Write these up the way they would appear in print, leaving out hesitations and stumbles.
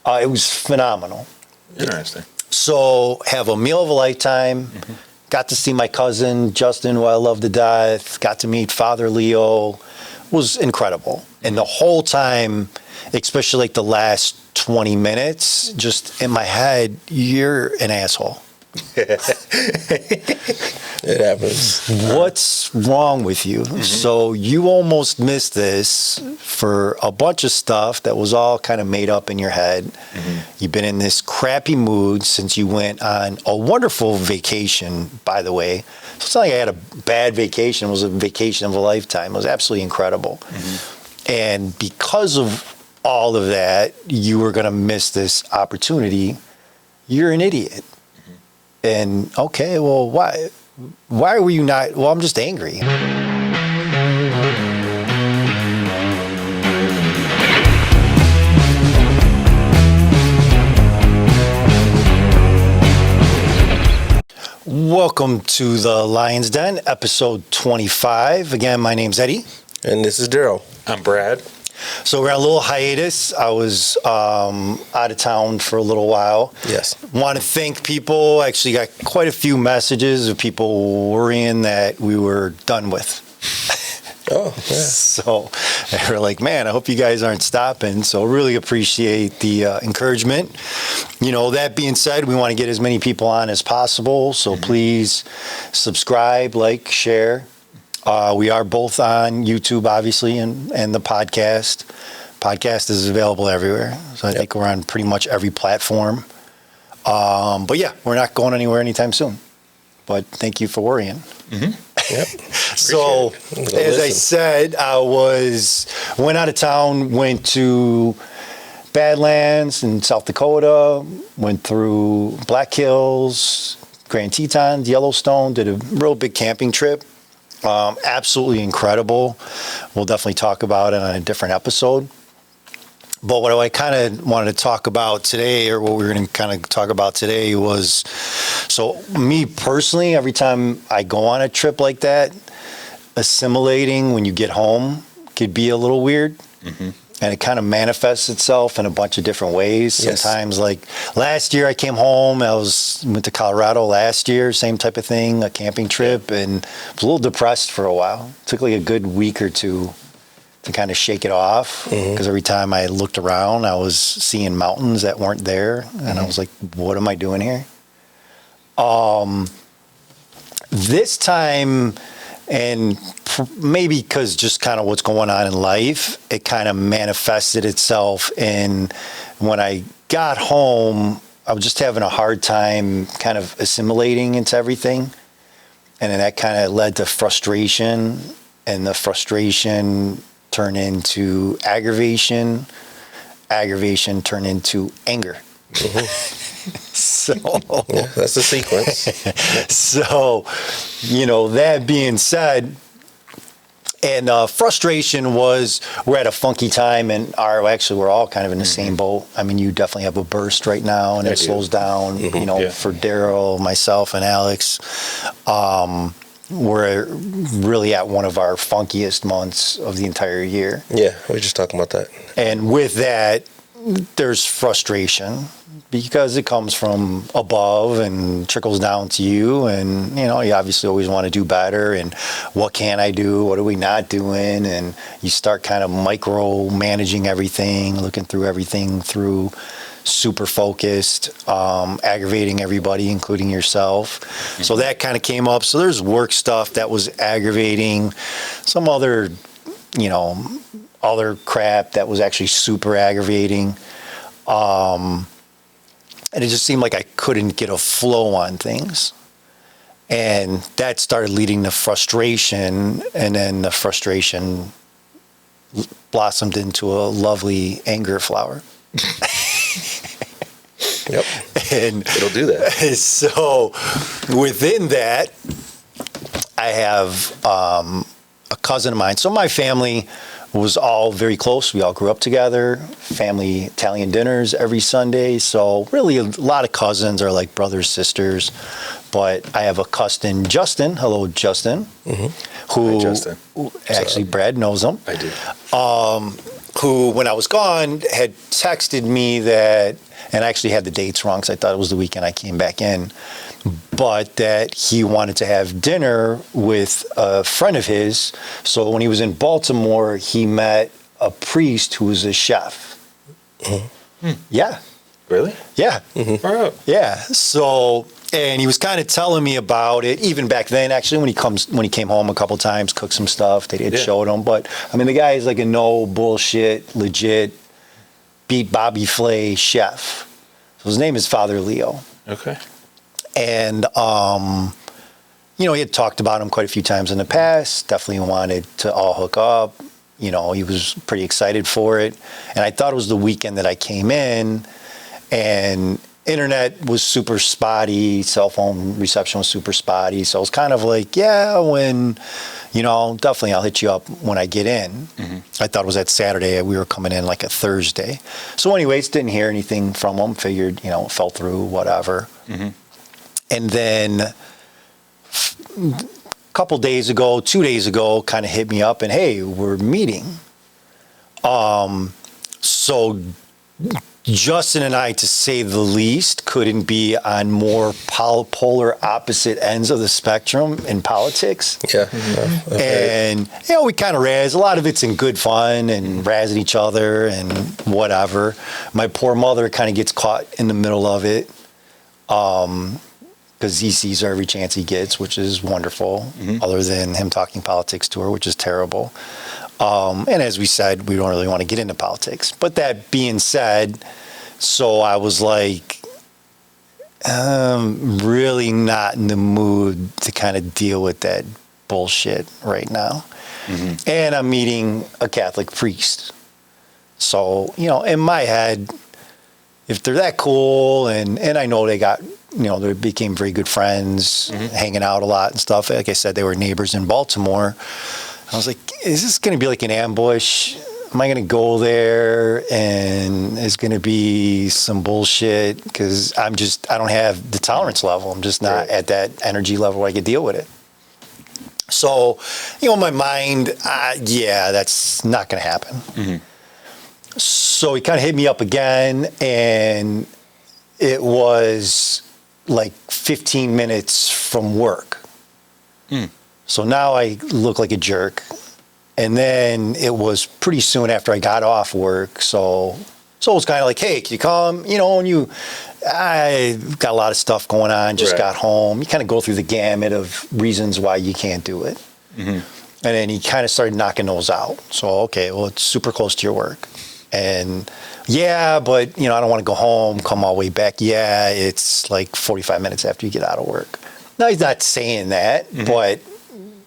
It was phenomenal. Interesting. So have a meal of a lifetime. Got to see my cousin Justin, who I love to death. Got to meet Father Leo. It was incredible. And the whole time, especially like the last 20 minutes, just in my head, you're an asshole. It happens. What's wrong with you? So you almost missed this for a bunch of stuff that was all kind of made up in your head. You've been in this crappy mood since you went on a wonderful vacation, by the way. So it's not like I had a bad vacation. It was a vacation of a lifetime. It was absolutely incredible. And because of all of that, you were going to miss this opportunity. You're an idiot. And okay, well, why were you not? Well, I'm just angry. Welcome to the Lionz Den, episode 25. Again, my name's Eddy. And this is Daryl. I'm Brad. So we're on a little hiatus. I was out of town for a little while. Yes. Want to thank people. Actually got quite a few messages of people worrying that we were done with. Oh, yeah. So they were like, man, I hope you guys aren't stopping. So really appreciate the encouragement. You know, that being said, we want to get as many people on as possible. So please subscribe, like, share. We are both on YouTube, obviously, and the podcast. Podcast is available everywhere. So I think we're on pretty much every platform. But yeah, we're not going anywhere anytime soon. But thank you for worrying. Yep. So, as I said, I went out of town, went to Badlands in South Dakota, went through Black Hills, Grand Tetons, Yellowstone, did a real big camping trip. Absolutely incredible. We'll definitely talk about it on a different episode. But what I kind of wanted to talk about today, or what we were going to kind of talk about today, was, so me personally, every time I go on a trip like that, assimilating when you get home could be a little weird. And it kind of manifests itself in a bunch of different ways. Yes. Sometimes, like last year I came home, went to Colorado last year, same type of thing, a camping trip, and was a little depressed for a while. It took like a good week or two to kind of shake it off, because every time I looked around, I was seeing mountains that weren't there, and I was like, what am I doing here? This time, and maybe because just kind of what's going on in life, it kind of manifested itself in when I got home, I was just having a hard time kind of assimilating into everything. And then that kind of led to frustration, and the frustration turned into aggravation turned into anger. So yeah, that's the sequence. So, that being said, and frustration was, we're at a funky time, and we're all kind of in the same boat. I mean, you definitely have a burst right now, and it slows down, for Daryl, myself, and Alex. We're really at one of our funkiest months of the entire year. Yeah, we were just talking about that. And with that, there's frustration, because it comes from above and trickles down to you, and you obviously always want to do better, and what can I do, what are we not doing, and you start kind of micro-managing everything, looking through everything through super focused, aggravating everybody, including yourself. So that kind of came up. So there's work stuff that was aggravating, some other crap that was actually super aggravating. And it just seemed like I couldn't get a flow on things. And that started leading to frustration, and then the frustration blossomed into a lovely anger flower. Yep. And it'll do that. So within that, I have a cousin of mine. So my family was all very close. We all grew up together, family Italian dinners every Sunday. So really a lot of cousins are like brothers, sisters. But I have a cousin, Justin. Hello, Justin. Who Hi, Justin. Actually, Brad knows him. I do. who, when I was gone, had texted me that, and I actually had the dates wrong because I thought it was the weekend I came back in, but that he wanted to have dinner with a friend of his. So when he was in Baltimore, he met a priest who was a chef. Yeah. Really? Yeah. All right. Yeah. So, and he was kind of telling me about it even back then, actually, when he came home a couple times, cooked some stuff, they had showed him. But I mean, the guy is like a no bullshit, legit, beat Bobby Flay chef. So his name is Father Leo. Okay. And, you know, he had talked about him quite a few times in the past, definitely wanted to all hook up. You know, he was pretty excited for it. And I thought it was the weekend that I came in, and internet was super spotty, cell phone reception was super spotty. So I was kind of like, yeah, you know, definitely I'll hit you up when I get in. I thought it was that Saturday. We were coming in like a Thursday. So anyways, didn't hear anything from him. Figured, you know, it fell through, whatever. And then a couple days ago, 2 days ago, kind of hit me up and, hey, we're meeting. So Justin and I, to say the least, couldn't be on more polar opposite ends of the spectrum in politics. Yeah. And, you know, we kind of razz. A lot of it's in good fun and razzing each other and whatever. My poor mother kind of gets caught in the middle of it because he sees her every chance he gets, which is wonderful, other than him talking politics to her, which is terrible. And as we said, we don't really want to get into politics. But that being said, so I was like, really not in the mood to kind of deal with that bullshit right now. And I'm meeting a Catholic priest. So, you know, in my head, if they're that cool, and I know they got, you know, they became very good friends, hanging out a lot and stuff. Like I said, they were neighbors in Baltimore. I was like, is this going to be like an ambush? Am I going to go there and it's going to be some bullshit? Because I don't have the tolerance level. I'm just not at that energy level where I could deal with it. So, you know, in my mind, yeah, that's not going to happen. So he kind of hit me up again, and it was like 15 minutes from work. So now I look like a jerk. And then it was pretty soon after I got off work. So it was kind of like, hey, can you come? You know, I got a lot of stuff going on, just got home. You kind of go through the gamut of reasons why you can't do it. And then he kind of started knocking those out. So, okay, well, it's super close to your work. And yeah, but, you know, I don't want to go home, come all the way back. Yeah, it's like 45 minutes after you get out of work. Now, he's not saying that, but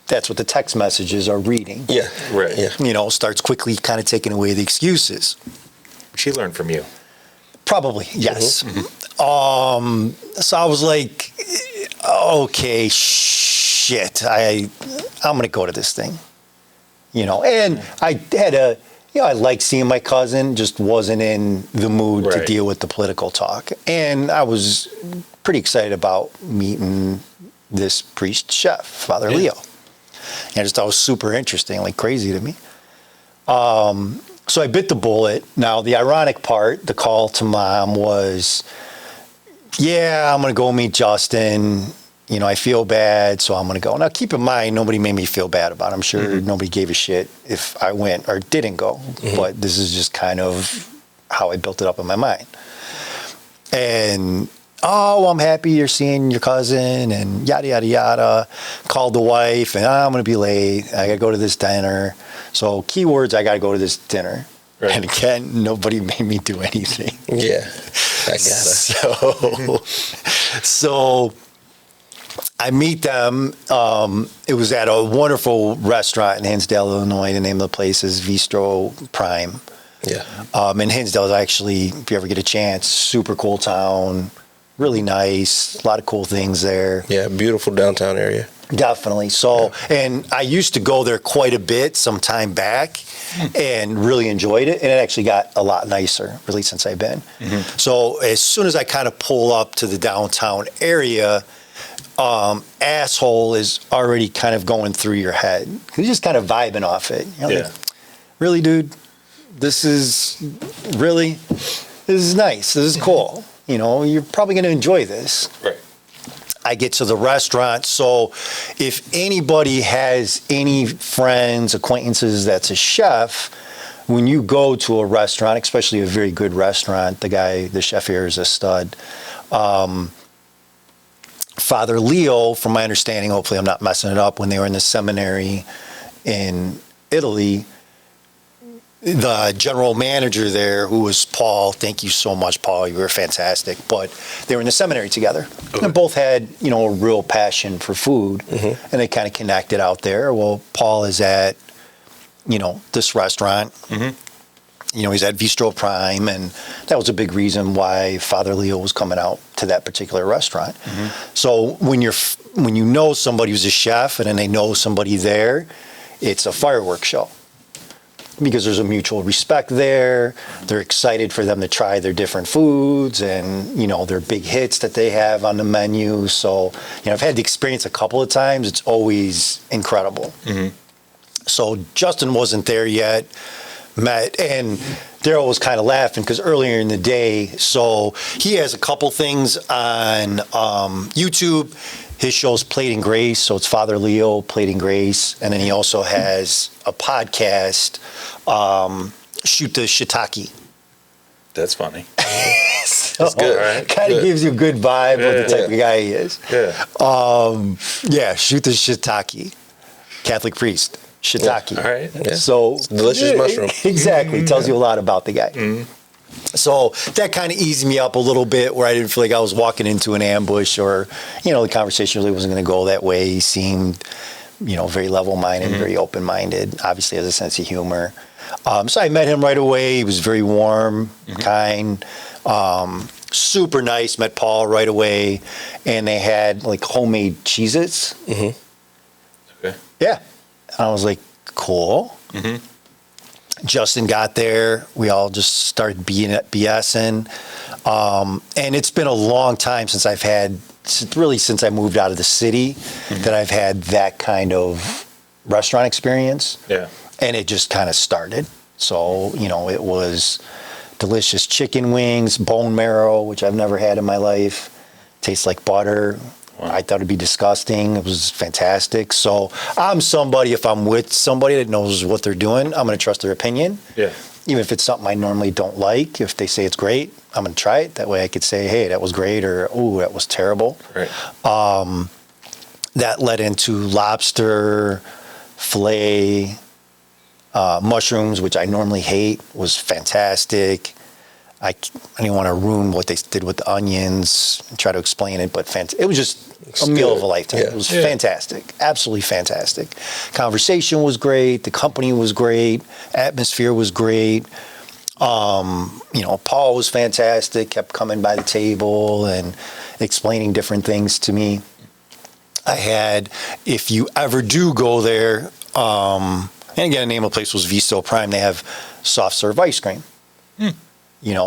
that's what the text messages are reading. Yeah. Right. Yeah. You know, starts quickly kind of taking away the excuses. She learned from you. Probably, yes. So I was like, okay, shit, I'm going to go to this thing. You know, and I had I liked seeing my cousin, just wasn't in the mood to deal with the political talk. And I was pretty excited about meeting this priest chef, Father Leo. And I just thought it was super interesting, like crazy to me. So I bit the bullet. Now, the ironic part, the call to Mom was, yeah, I'm going to go meet Justin. You know, I feel bad, so I'm going to go. Now, keep in mind, nobody made me feel bad about it. I'm sure nobody gave a shit if I went or didn't go. But this is just kind of how I built it up in my mind. And, oh, I'm happy you're seeing your cousin and yada, yada, yada. Called the wife, and I'm going to be late. I got to go to this dinner. So keywords, I got to go to this dinner. Right. And again, nobody made me do anything. Yeah, I got it. So I meet them. It was at a wonderful restaurant in Hinsdale, Illinois. The name of the place is Bistro Prime. Yeah. And Hinsdale is actually, if you ever get a chance, super cool town, really nice, a lot of cool things there. Yeah, beautiful downtown area. Definitely. So, and I used to go there quite a bit some time back and really enjoyed it. And it actually got a lot nicer, really, since I've been. So as soon as I kind of pull up to the downtown area, asshole is already kind of going through your head. You're just kind of vibing off it. You know, like, really, dude? this is nice. This is cool. You know, you're probably going to enjoy this. Right. I get to the restaurant. So if anybody has any friends, acquaintances that's a chef, when you go to a restaurant, especially a very good restaurant, the chef here is a stud. Father Leo, from my understanding, hopefully I'm not messing it up, when they were in the seminary in Italy, the general manager there, who was Paul, thank you so much, Paul, you were fantastic, but they were in the seminary together. Okay. And both had, a real passion for food, and they kind of connected out there. Well, Paul is at, this restaurant. He's at Bistro Prime, and that was a big reason why Father Leo was coming out to that particular restaurant. So when you know somebody who's a chef and then they know somebody there, it's a fireworks show. Because there's a mutual respect there. They're excited for them to try their different foods and, their big hits that they have on the menu. So, I've had the experience a couple of times. It's always incredible. So Justin wasn't there yet, and Daryl was kind of laughing because earlier in the day, so he has a couple things on YouTube. His show's Plating Grace, so it's Father Leo, Plating Grace, and then he also has a podcast, Shoot the Shiitake. That's funny. So that's good. Right. Kind of gives you a good vibe of the type of guy he is. Shoot the Shiitake. Catholic priest, shiitake. All right. Yeah. So it's a delicious mushroom. Exactly. Tells you a lot about the guy. So that kind of eased me up a little bit, where I didn't feel like I was walking into an ambush, or, the conversation really wasn't going to go that way. He seemed, very level-minded, very open-minded, obviously has a sense of humor. So I met him right away. He was very warm, kind, super nice. Met Paul right away, and they had like homemade Cheez-Its. Okay. Yeah. And I was like, cool. Justin got there. We all just started BSing. And it's been a long time since since I moved out of the city, that I've had that kind of restaurant experience. Yeah. And it just kind of started. So, it was delicious chicken wings, bone marrow, which I've never had in my life. Tastes like butter. Wow. I thought it'd be disgusting. It was fantastic. So I'm somebody, if I'm with somebody that knows what they're doing, I'm going to trust their opinion. Yeah. Even if it's something I normally don't like, if they say it's great, I'm going to try it. That way I could say, hey, that was great, or, oh, that was terrible. Right. That led into lobster, filet, mushrooms, which I normally hate, was fantastic. I didn't want to ruin what they did with the onions and try to explain it, but it was just a meal of a lifetime. Yeah. It was fantastic, absolutely fantastic. Conversation was great. The company was great. Atmosphere was great. Paul was fantastic, kept coming by the table and explaining different things to me. If you ever do go there, and again, the name of the place was Visto Prime, they have soft serve ice cream.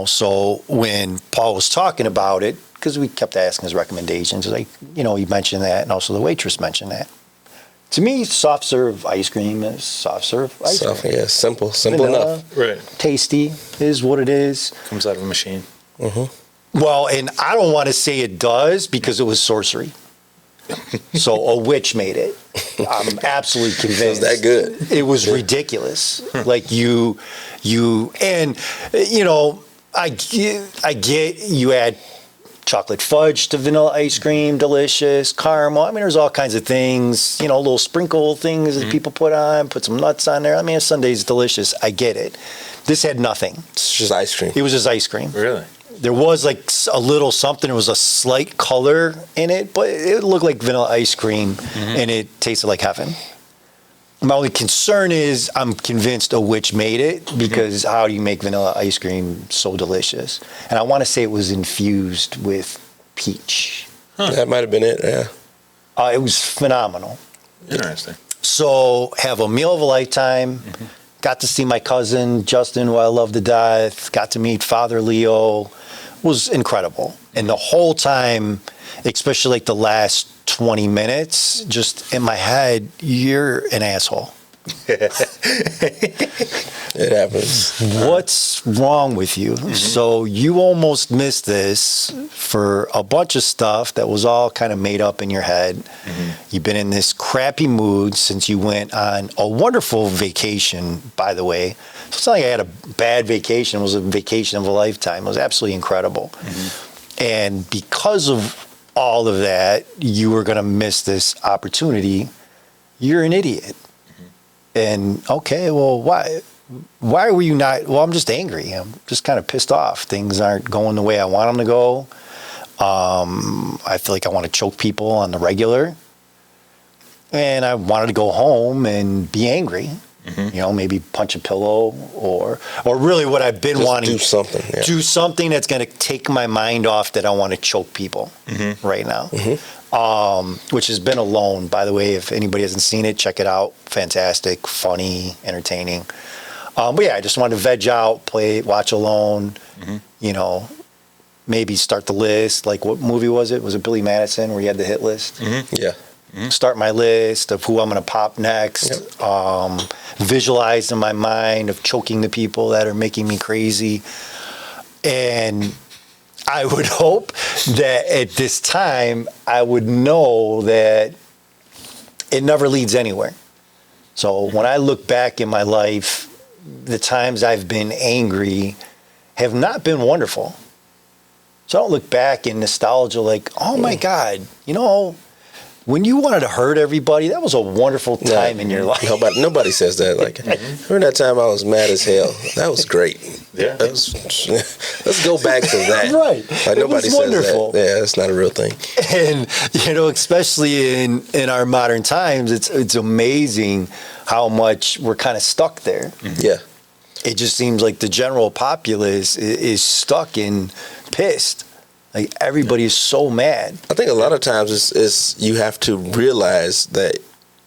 So when Paul was talking about it, because we kept asking his recommendations, like, he mentioned that, and also the waitress mentioned that. To me, soft serve ice cream is soft serve ice cream. Yeah, simple vanilla, enough. Right. Tasty is what it is. Comes out of a machine. Well, and I don't want to say it does, because it was sorcery. So a witch made it. I'm absolutely convinced. It was that good. It was ridiculous. Like I get you add chocolate fudge to vanilla ice cream, delicious, caramel. I mean, there's all kinds of things, little sprinkle things that people put some nuts on there. I mean, a sundae's delicious. I get it. This had nothing. It's just ice cream. It was just ice cream. Really? There was like a little something. There was a slight color in it, but it looked like vanilla ice cream, and it tasted like heaven. My only concern is I'm convinced a witch made it, because how do you make vanilla ice cream so delicious? And I want to say it was infused with peach. That might have been it, yeah. It was phenomenal. Interesting. So have a meal of a lifetime. Got to see my cousin, Justin, who I love to death. Got to meet Father Leo. Was incredible. And the whole time, especially like the last 20 minutes, just in my head, you're an asshole. It happens. What's wrong with you? So you almost missed this for a bunch of stuff that was all kind of made up in your head. You've been in this crappy mood since you went on a wonderful vacation, by the way. So it's not like I had a bad vacation. It was a vacation of a lifetime. It was absolutely incredible. And because of all of that, you were going to miss this opportunity. You're an idiot. And okay, well, why were you not? Well, I'm just angry. I'm just kind of pissed off. Things aren't going the way I want them to go. I feel like I want to choke people on the regular. And I wanted to go home and be angry. You know, maybe punch a pillow or really what I've been Just wanting. do something. Yeah. Do something that's going to take my mind off that I want to choke people right now. Which has been Alone, by the way. If anybody hasn't seen it, check it out. Fantastic, funny, entertaining. But yeah, I just wanted to veg out, watch Alone. You know, maybe start the list. Like, what movie was it? Was it Billy Madison where he had the hit list? Yeah. Start my list of who I'm going to pop next. Visualize in my mind of choking the people that are making me crazy. And I would hope that at this time, I would know that it never leads anywhere. So when I look back in my life, the times I've been angry have not been wonderful. So I don't look back in nostalgia like, oh my God, you know, when you wanted to hurt everybody, that was a wonderful time in your life. Nobody says that. Like, remember that time I was mad as hell? That was great. Yeah. Let's go back to that. Right. Like, nobody says wonderful. that. Yeah, that's not a real thing. And, you know, especially in our modern times, it's amazing how much we're kind of stuck there. Yeah. It just seems like the general populace is stuck and pissed. Like, everybody is so mad. I think a lot of times it's you have to realize that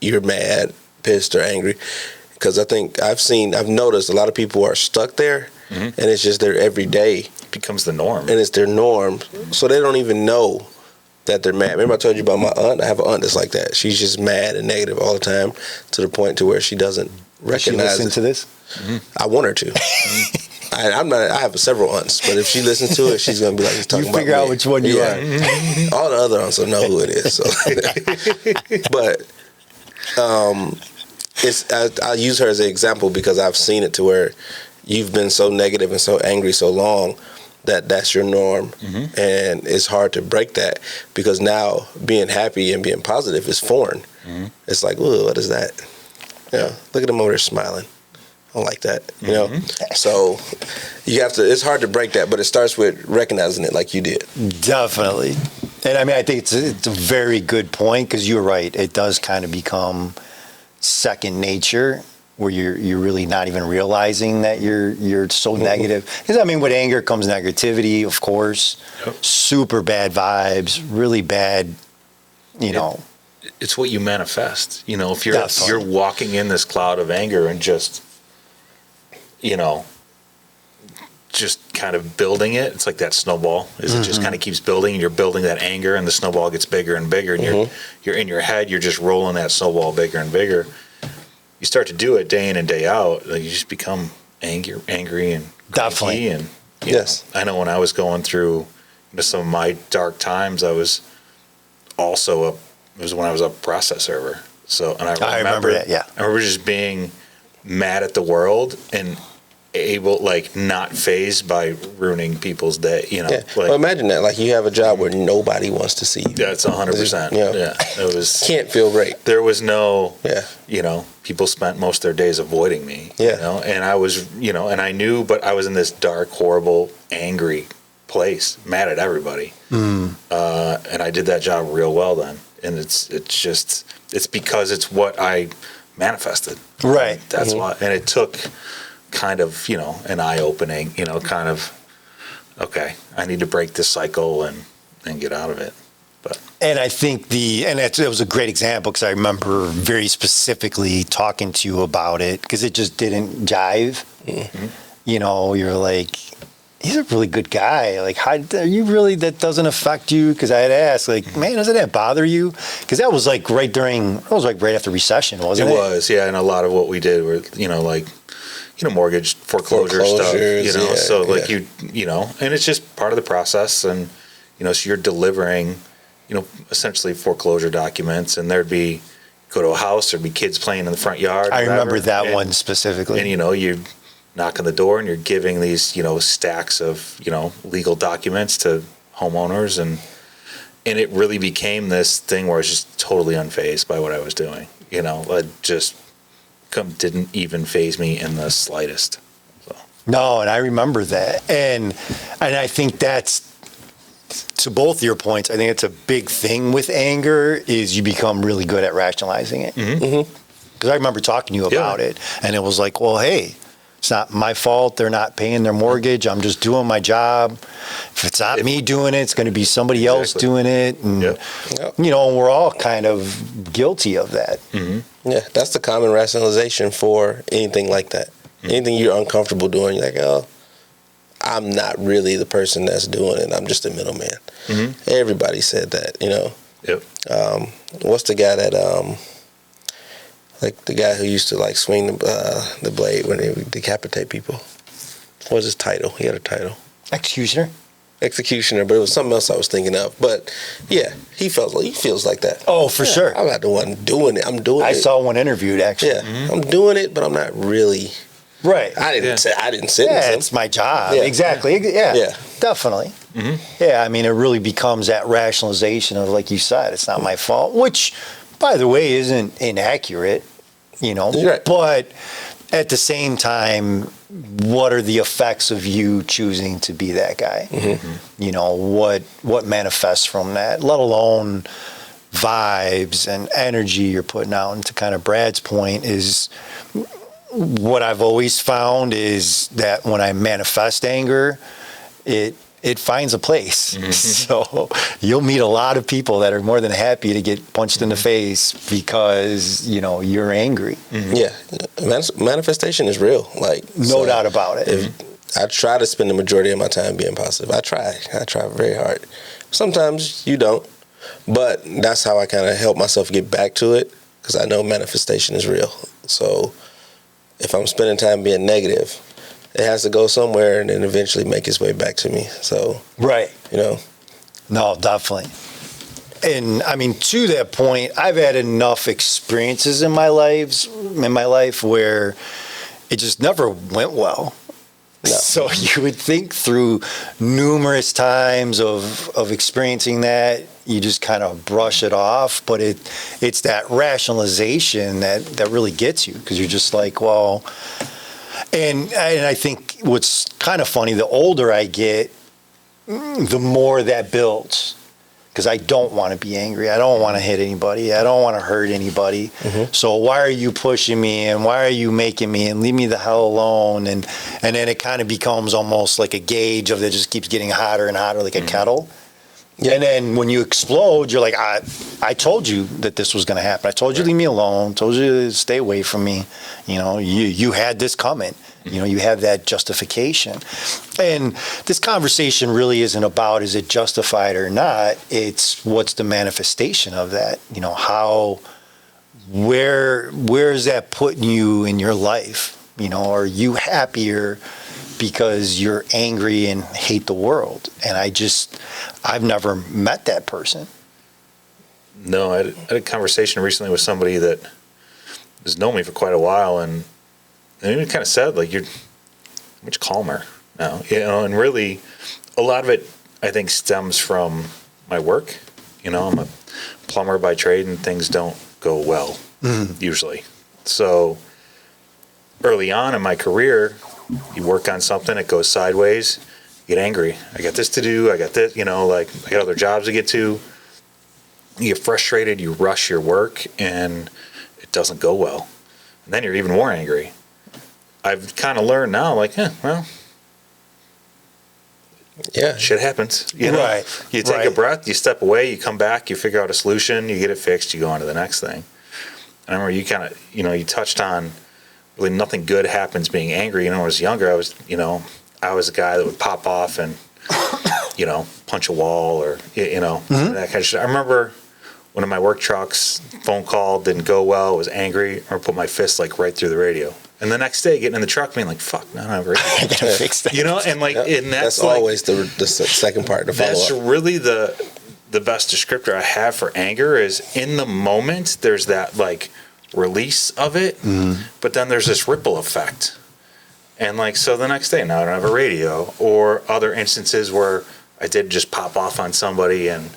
you're mad, pissed, or angry. Because I think I've noticed a lot of people are stuck there, and it's just their everyday. It becomes the norm. And it's their norm. So they don't even know that they're mad. Remember I told you about my aunt? I have an aunt that's like that. She's just mad and negative all the time to the point to where she doesn't recognize Does she listen to this? I want her to. I have several aunts, but if she listens to it, she's gonna be like, he's talking about me. You figure out which one you are. All the other aunts will know who it is. So. But I use her as an example because I've seen it to where you've been so negative and so angry so long that that's your norm, and it's hard to break that because now being happy and being positive is foreign. It's like, ooh, what is that? Yeah, look at him over there smiling. I don't like that, you know? So you have to, it's hard to break that, but it starts with recognizing it like you did. Definitely. And I mean, I think it's a very good point because you're right. It does kind of become second nature where you're really not even realizing that you're so negative. Because I mean, with anger comes negativity, of course. Super bad vibes, really bad, you know. It's what you manifest. You know, if you're walking in this cloud of anger and just, you know, just kind of building it. It's like that snowball. It just kind of keeps building, and you're building that anger, and the snowball gets bigger and bigger, and you're in your head, you're just rolling that snowball bigger and bigger. You start to do it day in and day out, like you just become angry and definitely. And yes, I know when I was going through some of my dark times, I was also it was when I was a process server. So, and I remember that. Yeah, I remember just being mad at the world and able, like, not phased by ruining people's day, you know. Yeah. Like, Well, imagine that. Like, you have a job where nobody wants to see you. Yeah, it's 100%. You know, Yeah, it was. Can't feel great. There was no. Yeah. You know, people spent most of their days avoiding me. Yeah. You know, and I was, you know, and I knew, but I was in this dark, horrible, angry place, mad at everybody. And I did that job real well then, and it's because it's what I manifested. right. That's why, and it took kind of, you know, an eye-opening, you know, kind of, okay, I need to break this cycle and get out of it. But And I think it was a great example because I remember very specifically talking to you about it because it just didn't jive. You know, you're like, he's a really good guy. Like, how are you really, that doesn't affect you? Because I had asked, like, man, doesn't that bother you? Because that was like right after recession, wasn't it? It was, yeah. And a lot of what we did were, mortgage foreclosure stuff, so like and it's just part of the process. And, so you're delivering, essentially foreclosure documents, and there'd be, go to a house, there'd be kids playing in the front yard. I remember that one specifically. And, you knock on the door and you're giving these, stacks of, legal documents to homeowners. And it really became this thing where I was just totally unfazed by what I was doing. It just didn't even faze me in the slightest. So. No, and I remember that. And I think that's, to both your points, I think it's a big thing with anger is you become really good at rationalizing it. Because I remember talking to you about it, and it was like, well, hey, it's not my fault. They're not paying their mortgage. I'm just doing my job. If it's not me doing it, it's going to be somebody else doing it. And, we're all kind of guilty of that. Yeah, that's the common rationalization for anything like that. Anything you're uncomfortable doing, you're like, oh, I'm not really the person that's doing it. I'm just a middleman. Everybody said that, Yep. What's the guy that, like the guy who used to like swing the blade when they would decapitate people? What was his title? He had a title. Executioner, but it was something else I was thinking of. But yeah, he feels like that. Oh, for sure. I'm not the one doing it. I'm doing it. I saw one interviewed actually. Yeah, I'm doing it, but I'm not really. Right. I didn't sit. Yeah, it's my job. Yeah. Exactly. Yeah. Definitely. Yeah. I mean, it really becomes that rationalization of, like you said, it's not my fault, which, by the way, isn't inaccurate. Right. But at the same time, what are the effects of you choosing to be that guy? What manifests from that, let alone vibes and energy you're putting out. And to kind of Brad's point is, what I've always found is that when I manifest anger, it finds a place. So you'll meet a lot of people that are more than happy to get punched in the face because, you're angry. Yeah. Manifestation is real. No doubt about it. If I try to spend the majority of my time being positive. I try very hard. Sometimes you don't, but that's how I kind of help myself get back to it, because I know manifestation is real. So if I'm spending time being negative, it has to go somewhere and then eventually make its way back to me. So, right. No, definitely. And I mean, to that point, I've had enough experiences in my life where it just never went well. No. So you would think through numerous times of experiencing that, you just kind of brush it off. But it's that rationalization that really gets you, because you're just like, well, and I think what's kind of funny, the older I get, the more that builds. Because I don't want to be angry. I don't want to hit anybody. I don't want to hurt anybody. So why are you pushing me, and why are you making me, and leave me the hell alone? And then it kind of becomes almost like a gauge of it just keeps getting hotter and hotter, like a kettle. Yeah. And then when you explode, you're like, I told you that this was going to happen. I told you to leave me alone. Told you to stay away from me. You had this coming. You have that justification. And this conversation really isn't about, is it justified or not? It's what's the manifestation of that? Where is that putting you in your life? Are you happier because you're angry and hate the world? And I've never met that person. No, I had a conversation recently with somebody that has known me for quite a while, and it kind of said, like, you're much calmer now, and really a lot of it, I think, stems from my work. I'm a plumber by trade, and things don't go well, usually. So early on in my career, you work on something, it goes sideways, you get angry. I got this to do, I got this, I got other jobs to get to. You get frustrated, you rush your work, and it doesn't go well. And then you're even more angry. I've kind of learned now, shit happens. Right. You take a breath, you step away, you come back, you figure out a solution, you get it fixed, you go on to the next thing. And I remember you kind of, you touched on really nothing good happens being angry. When I was younger, I was, I was a guy that would pop off and, punch a wall or, that kind of shit. I remember one of my work trucks, phone call, didn't go well, was angry, or put my fist like right through the radio. And the next day, getting in the truck, being like, "Fuck, no, I don't have a radio." I gotta fix that. And like, and that's like, always the second part to follow that's up. really the best descriptor I have for anger is in the moment. There's that like release of it, but then there's this ripple effect. And like, so the next day, now I don't have a radio, or other instances where I did just pop off on somebody and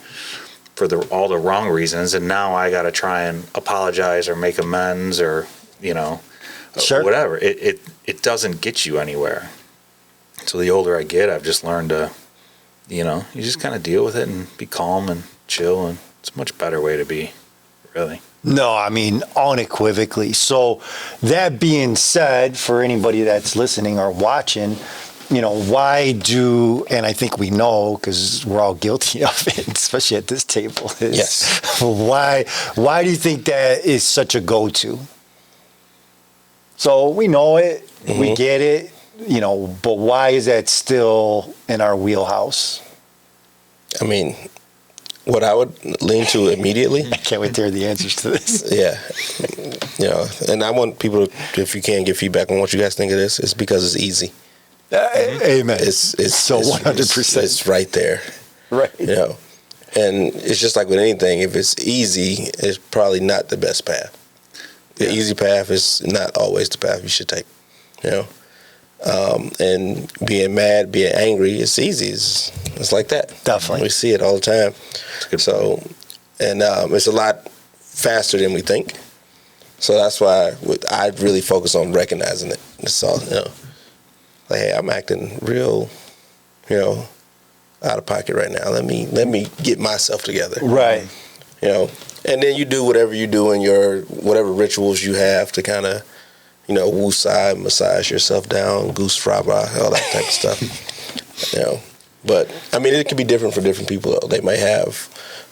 for all the wrong reasons, and now I got to try and apologize or make amends or Sure. whatever. It doesn't get you anywhere. So the older I get, I've just learned to, you just kind of deal with it and be calm and chill, and it's a much better way to be, really. No, I mean, unequivocally. So that being said, for anybody that's listening or watching, why do, and I think we know because we're all guilty of it, especially at this table, is Yes. why do you think that is such a go-to? So we know it, we get it, but why is that still in our wheelhouse? I mean, what I would lean to immediately. I can't wait to hear the answers to this. Yeah. And I want people to, if you can, give feedback on what you guys think of this. It's because it's easy. Amen. It's so 100%. It's right there. Right. And it's just like with anything. If it's easy, it's probably not the best path. The easy path is not always the path you should take. And being mad, being angry, it's easy. It's like that. Definitely. We see it all the time. So, and it's a lot faster than we think. So that's why I really focus on recognizing it. It's all, like, hey, I'm acting real, out of pocket right now. Let me get myself together. Right. And then you do whatever you do in your whatever rituals you have to kind of, woo-side, massage yourself down, goose fraba, all that type of stuff. But I mean, it can be different for different people. Though they might have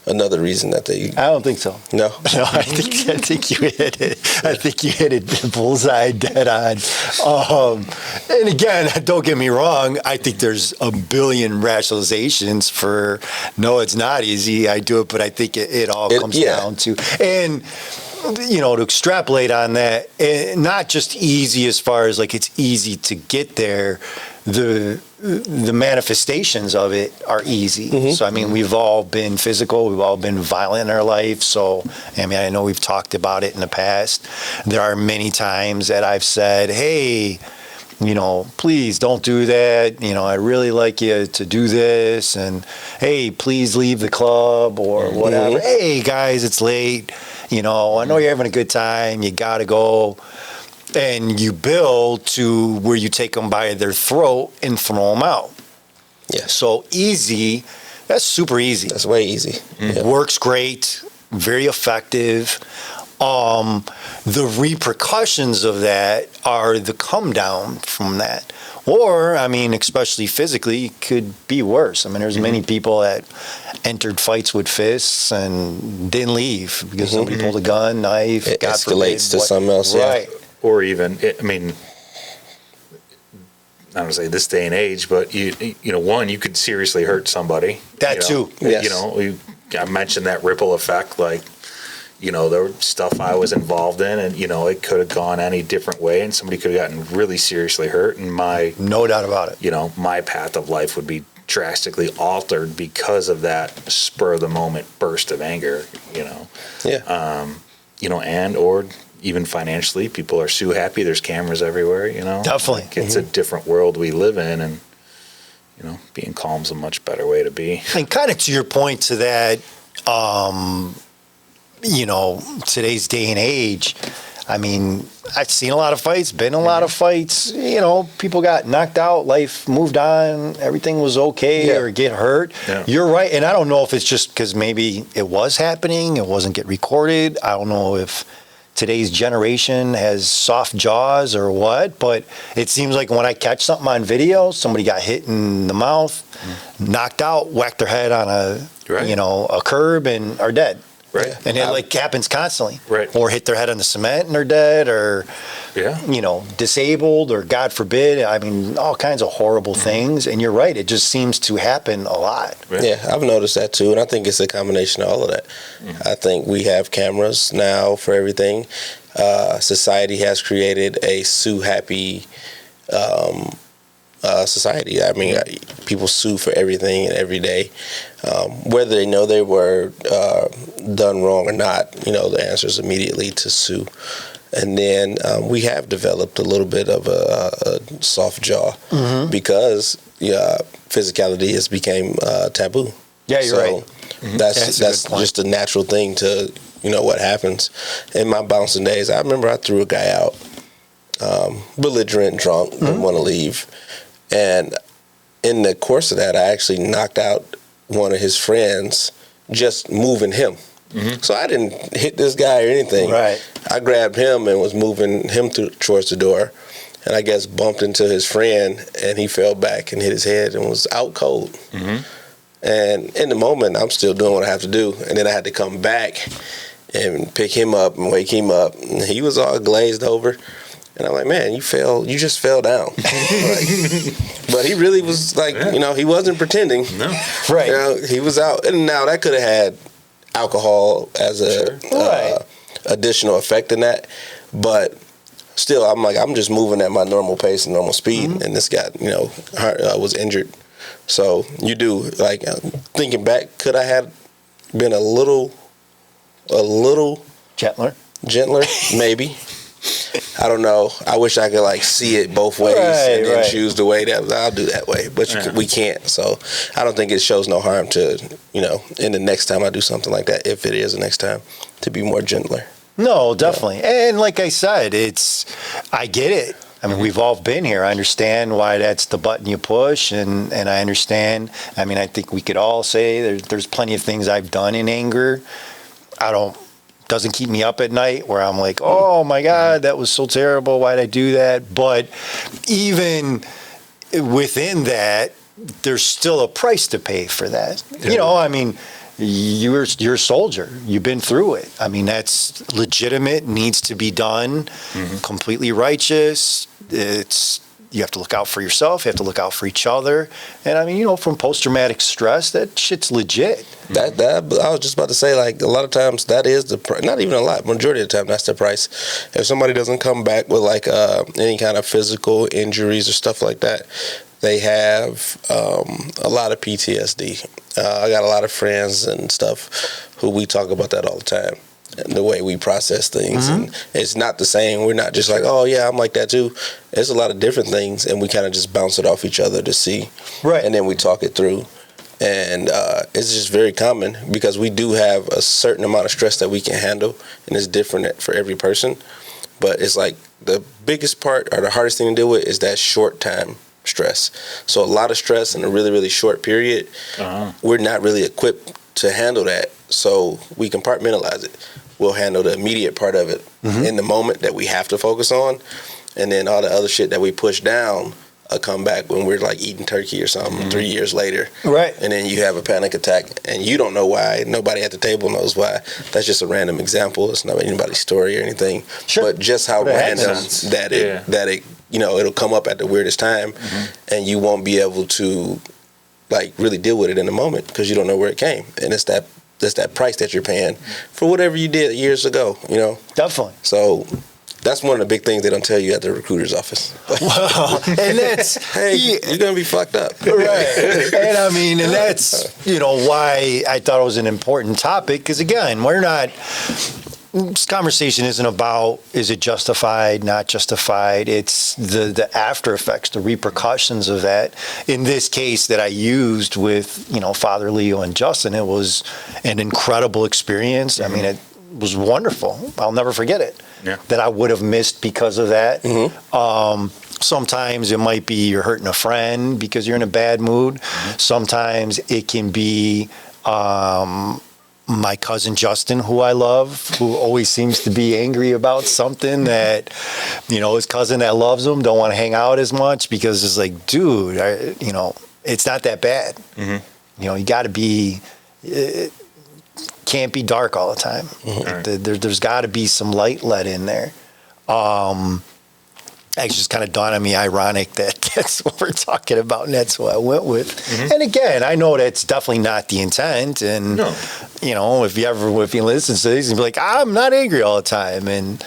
another reason that they. I don't think so. No. No, I think you hit it. I think you hit it bullseye, dead on. And again, don't get me wrong. I think there's a billion rationalizations for no, it's not easy. I do it, but I think it all comes down to and. To extrapolate on that, not just easy as far as like it's easy to get there, the manifestations of it are easy. So, I mean, we've all been physical, we've all been violent in our life. So, I mean, I know we've talked about it in the past. There are many times that I've said, hey, please don't do that. I really like you to do this. And, hey, please leave the club or whatever. Hey, guys, it's late. I know you're having a good time. You got to go. And you build to where you take them by their throat and throw them out. Yeah. So easy. That's super easy. That's way easy. Works great. Very effective. The repercussions of that are the come down from that. Or, I mean, especially physically, could be worse. I mean, there's many people that entered fights with fists and didn't leave because somebody pulled a gun, knife. It God escalates forbid, to something else. Right. Yeah. Or even, I don't want to say this day and age, but one, you could seriously hurt somebody. That too. Yes. I mentioned that ripple effect, like, there was stuff I was involved in, and it could have gone any different way, and somebody could have gotten really seriously hurt, and no doubt about it. My path of life would be drastically altered because of that spur of the moment burst of anger. Yeah. And or even financially, people are so happy. There's cameras everywhere. Definitely. Like it's a different world we live in, and being calm's a much better way to be. And kind of to your point to that. Today's day and age, I mean, I've seen a lot of fights, been in a lot of fights, people got knocked out, life moved on, everything was okay or get hurt. Yeah. You're right. And I don't know if it's just because maybe it was happening, it wasn't get recorded. I don't know if today's generation has soft jaws or what, but it seems like when I catch something on video, somebody got hit in the mouth, knocked out, whacked their head on a curb and are dead. Right. And it like happens constantly. Right. Or hit their head on the cement and they're dead, or disabled, or God forbid. I mean, all kinds of horrible things. And you're right, it just seems to happen a lot. Right. Yeah, I've noticed that too, and I think it's a combination of all of that. I think we have cameras now for everything. Society has created a sue happy society. I mean, people sue for everything and every day, whether they know they were done wrong or not. The answer is immediately to sue. And then we have developed a little bit of a soft jaw because physicality has become taboo. Yeah, you're right. That's just a natural thing to what happens. In my bouncing days, I remember I threw a guy out, belligerent, drunk, didn't want to leave. And in the course of that, I actually knocked out one of his friends just moving him. So I didn't hit this guy or anything. Right. I grabbed him and was moving him towards the door, and I guess bumped into his friend, and he fell back and hit his head and was out cold. And in the moment, I'm still doing what I have to do. And then I had to come back and pick him up and wake him up. And he was all glazed over. And I'm like, man, you just fell down. But he really was like, he wasn't pretending. No. Right. He was out. And now that could have had alcohol as a additional effect in that. But still, I'm like, I'm just moving at my normal pace and normal speed. And this guy, was injured. So you do, like, thinking back, could I have been a little Gentler? Maybe. I don't know. I wish I could see it both ways and then choose the way that I'll do that way, but we can't. So I don't think it shows no harm to in the next time I do something like that, if it is the next time, to be more gentler. No, definitely. And like I said, I get it. I mean, we've all been here. I understand why that's the button you push, and I understand. I mean, I think we could all say there's plenty of things I've done in anger. Doesn't keep me up at night where I'm like, oh my God, that was so terrible. Why'd I do that? But even within that, there's still a price to pay for that. Yeah. I mean, you're a soldier. You've been through it. I mean, that's legitimate, needs to be done, completely righteous. You have to look out for yourself. You have to look out for each other. And I mean, from post-traumatic stress, that shit's legit. That I was just about to say, a lot of times that is the price. Not even a lot. Majority of the time, that's the price. If somebody doesn't come back with any kind of physical injuries or stuff like that, they have a lot of PTSD. I got a lot of friends and stuff who we talk about that all the time. And the way we process things, and it's not the same. We're not just like, oh yeah, I'm like that too. There's a lot of different things, and we kind of just bounce it off each other to see, and then we talk it through. And it's just very common because we do have a certain amount of stress that we can handle, and it's different for every person. But it's like the biggest part or the hardest thing to deal with is that short time stress. So a lot of stress in a really, really short period, we're not really equipped to handle that. So we compartmentalize it. We'll handle the immediate part of it in the moment that we have to focus on. And then all the other shit that we push down come back when we're eating turkey or something 3 years later. Right. And then you have a panic attack and you don't know why. Nobody at the table knows why. That's just a random example. It's not anybody's story or anything. Sure. But just how random that it it'll come up at the weirdest time and you won't be able to really deal with it in the moment because you don't know where it came. And it's that price that you're paying for whatever you did years ago, Definitely. So that's one of the big things they don't tell you at the recruiter's office. Well, and that's... hey, you're going to be fucked up. Right. And I mean, and that's, why I thought it was an important topic. Because again, this conversation isn't about, is it justified, not justified? It's the after effects, the repercussions of that. In this case that I used with, Father Leo and Justin, it was an incredible experience. I mean, it was wonderful. I'll never forget it. Yeah. That I would have missed because of that. Sometimes it might be you're hurting a friend because you're in a bad mood. Sometimes it can be... my cousin Justin, who I love, who always seems to be angry about something that, his cousin that loves him don't want to hang out as much because it's like, dude, it's not that bad. You got to be can't be dark all the time. Right. There's got to be some light let in there. It's just kind of dawned on me, ironic that that's what we're talking about, and that's what I went with. And again, I know that's definitely not the intent. And you know, if you listen to these, and be like, I'm not angry all the time. And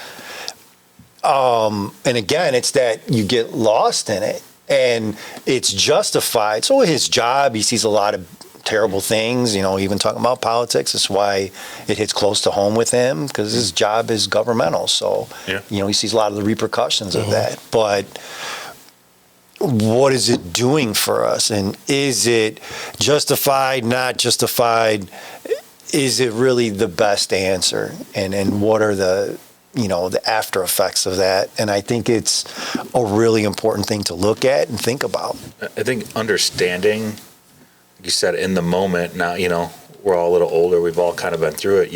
again, it's that you get lost in it, and it's justified. So his job, he sees a lot of terrible things, you know, even talking about politics. That's why it hits close to home with him, because his job is governmental. So, you know, he sees a lot of the repercussions of that. But what is it doing for us? And is it justified, not justified? Is it really the best answer? And what are the, you know, the after effects of that? And I think it's a really important thing to look at and think about. I think understanding, you said, in the moment. Now, you know, we're all a little older. We've all kind of been through it.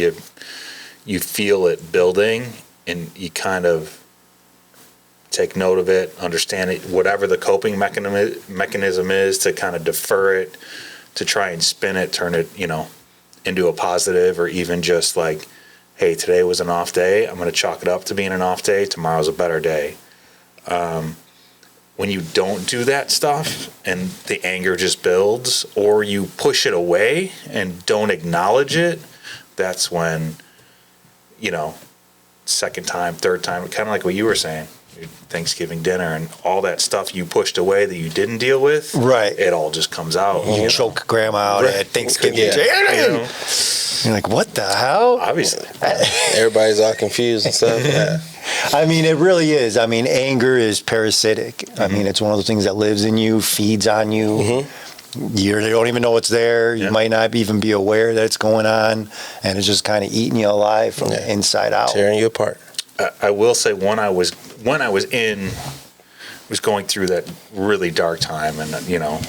You feel it building, and you kind of take note of it, understand it, whatever the coping mechanism is, to kind of defer it, to try and spin it, turn it, you know, into a positive, or even just like, hey, today was an off day. I'm going to chalk it up to being an off day. Tomorrow's a better day. When you don't do that stuff and the anger just builds, or you push it away and don't acknowledge it, that's when, you know, second time, third time, kind of like what you were saying, your Thanksgiving dinner and all that stuff you pushed away that you didn't deal with, right? It all just comes out. You choke grandma out at Thanksgiving. You know? You're like, what the hell? Obviously. Everybody's all confused and stuff. Yeah. I mean, it really is. I mean, anger is parasitic. I mean, it's one of those things that lives in you, feeds on you. You don't even know it's there. You might not even be aware that it's going on, and it's just kind of eating you alive from the inside out, tearing you apart. I will say, when I was going through that really dark time, and you know,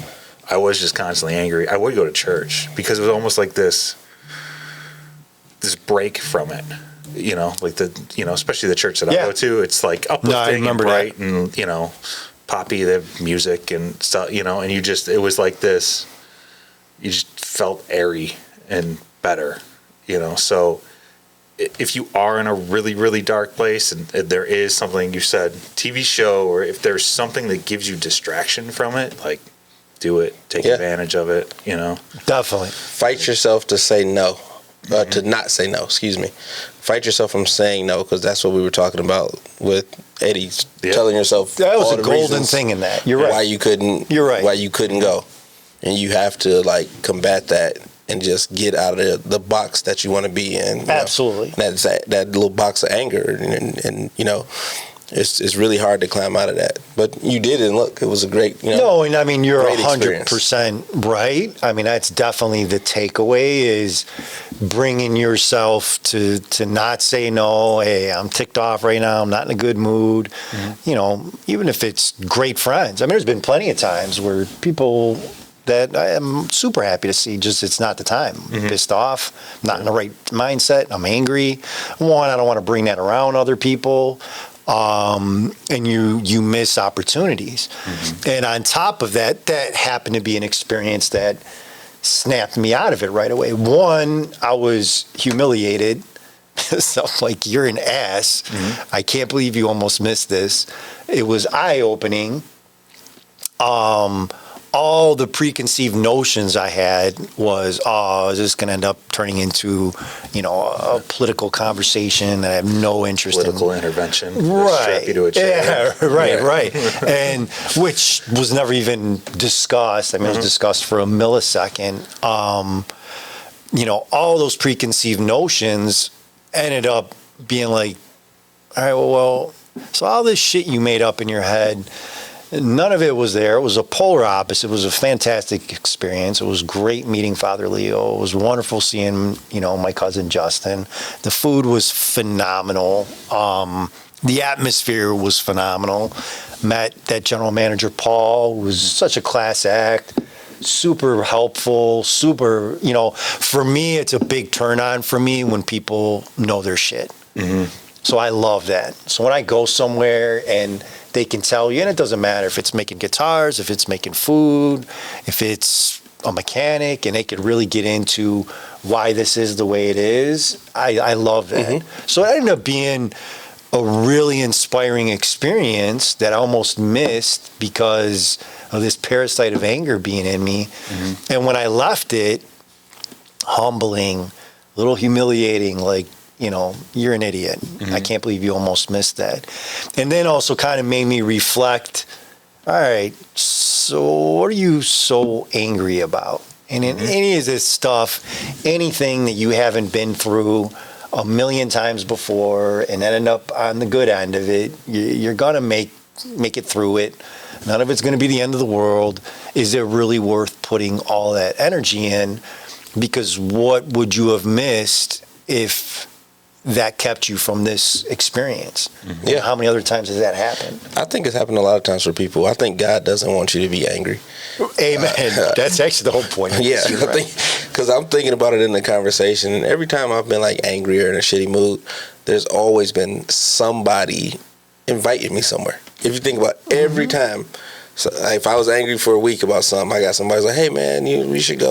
I was just constantly angry. I would go to church because it was almost like this break from it. You know, like especially the church that I go to, it's like uplifting and bright, and you know, poppy, the music and stuff, you know, and it was like this, you just felt airy and better, you know. So if you are in a really, really dark place, and there is something, you said, TV show, or if there's something that gives you distraction from it, like, do it, take advantage of it, you know. Definitely. Fight yourself to say no. To not say no, excuse me. Fight yourself from saying no, because that's what we were talking about with Eddy. Telling yourself that was a golden thing in that. You're right. Why you couldn't. You're right. Why you couldn't go, and you have to like combat that and just get out of the box that you want to be in. Absolutely. That's that little box of anger, and you know. It's really hard to climb out of that, but you did, and look, it was a great, you know. No, and I mean, you're 100% right. I mean, that's definitely the takeaway, is bringing yourself to not say no. Hey, I'm ticked off right now. I'm not in a good mood. You know, even if it's great friends. I mean, there's been plenty of times where people that I am super happy to see, just it's not the time. I'm pissed off, not in the right mindset. I'm angry. One, I don't want to bring that around other people. And you miss opportunities. And on top of that, that happened to be an experience that snapped me out of it right away. One, I was humiliated. So I'm like, you're an ass. I can't believe you almost missed this. It was eye-opening. All the preconceived notions I had was, is this going to end up turning into, you know, a political conversation that I have no interest political intervention. Right. Strap you to a chair. Yeah, right. And which was never even discussed. I mean, it was discussed for a millisecond. You know, all those preconceived notions ended up being like, all right, well, so all this shit you made up in your head, none of it was there. It was a polar opposite. It was a fantastic experience. It was great meeting Father Leo. It was wonderful seeing, you know, my cousin Justin. The food was phenomenal. The atmosphere was phenomenal. Met that general manager, Paul, was such a class act. Super helpful, super, you know, for me, it's a big turn on for me when people know their shit. So I love that. So when I go somewhere and they can tell you, and it doesn't matter if it's making guitars, if it's making food, if it's a mechanic and they could really get into why this is the way it is, I love that. So it ended up being a really inspiring experience that I almost missed because of this parasite of anger being in me. And when I left it, humbling, a little humiliating, like, you know, you're an idiot. I can't believe you almost missed that. And then also kind of made me reflect, all right, so what are you so angry about? And in any of this stuff, anything that you haven't been through a million times before and end up on the good end of it, you're going to make it through it. None of it's going to be the end of the world. Is it really worth putting all that energy in? Because what would you have missed if that kept you from this experience? Yeah. How many other times has that happened? I think it's happened a lot of times for people. I think God doesn't want you to be angry. Amen. That's actually the whole point. Yeah, because I'm thinking about it in the conversation, and every time I've been like angry or in a shitty mood, there's always been somebody inviting me somewhere. If you think about every time, so if I was angry for a week about something, I got somebody like, "Hey man, we should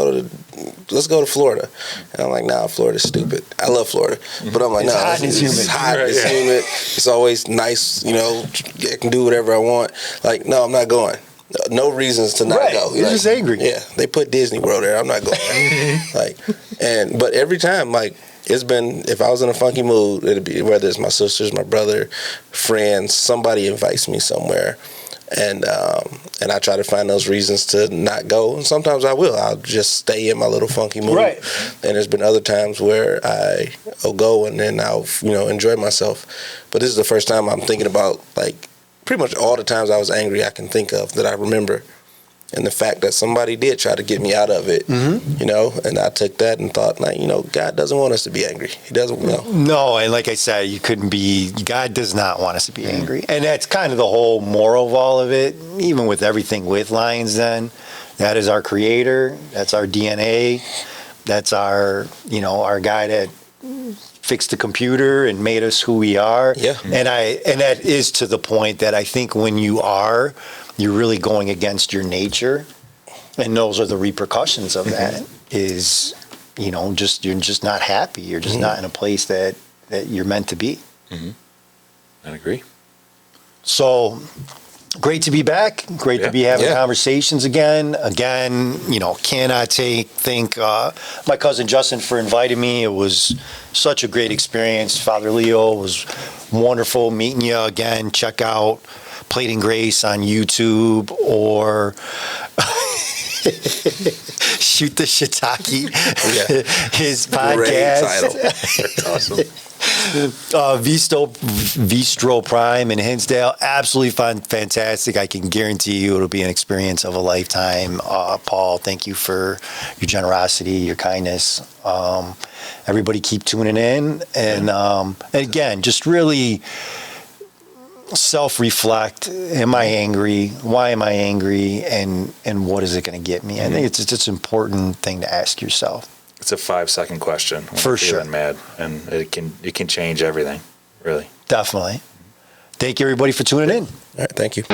let's go to Florida." And I'm like, "Nah, Florida's stupid. I love Florida," but I'm like, "Nah, it's hot, it's humid, it's always nice. You know, I can do whatever I want. Like, no, I'm not going. No reasons to not go. You're just angry. Yeah, they put Disney World there. I'm not going. But every time, like, it's been, if I was in a funky mood, it'd be whether it's my sisters, my brother, friends, somebody invites me somewhere. And I try to find those reasons to not go. And sometimes I will. I'll just stay in my little funky mood. Right. And there's been other times where I'll go and then I'll, enjoy myself. But this is the first time I'm thinking about, like, pretty much all the times I was angry I can think of that I remember. And the fact that somebody did try to get me out of it, and I took that and thought, like, God doesn't want us to be angry. He doesn't know. No, and like I said, God does not want us to be angry. And that's kind of the whole moral of all of it, even with everything with Lionz Den. That is our creator. That's our DNA. That's our guy that fixed the computer and made us who we are. Yeah. And that is to the point that I think when you're really going against your nature, and those are the repercussions of that. Is you're just not happy. You're just not in a place that you're meant to be. I agree. So great to be back. Great to be having conversations again. Cannot thank my cousin Justin for inviting me. It was such a great experience. Father Leo, was wonderful meeting you again. Check out Plating Grace on YouTube or Shoot the Shiitake, his podcast. Great title. Awesome. Vistro Prime in Hinsdale. Absolutely fantastic. I can guarantee you it'll be an experience of a lifetime. Paul, thank you for your generosity, your kindness. Everybody keep tuning in. And again, just really self-reflect. Am I angry? Why am I angry? And what is it going to get me? I think it's an important thing to ask yourself. It's a 5-second question. For sure. Feeling mad, and it can change everything, really. Definitely. Thank you, everybody, for tuning in. All right, thank you.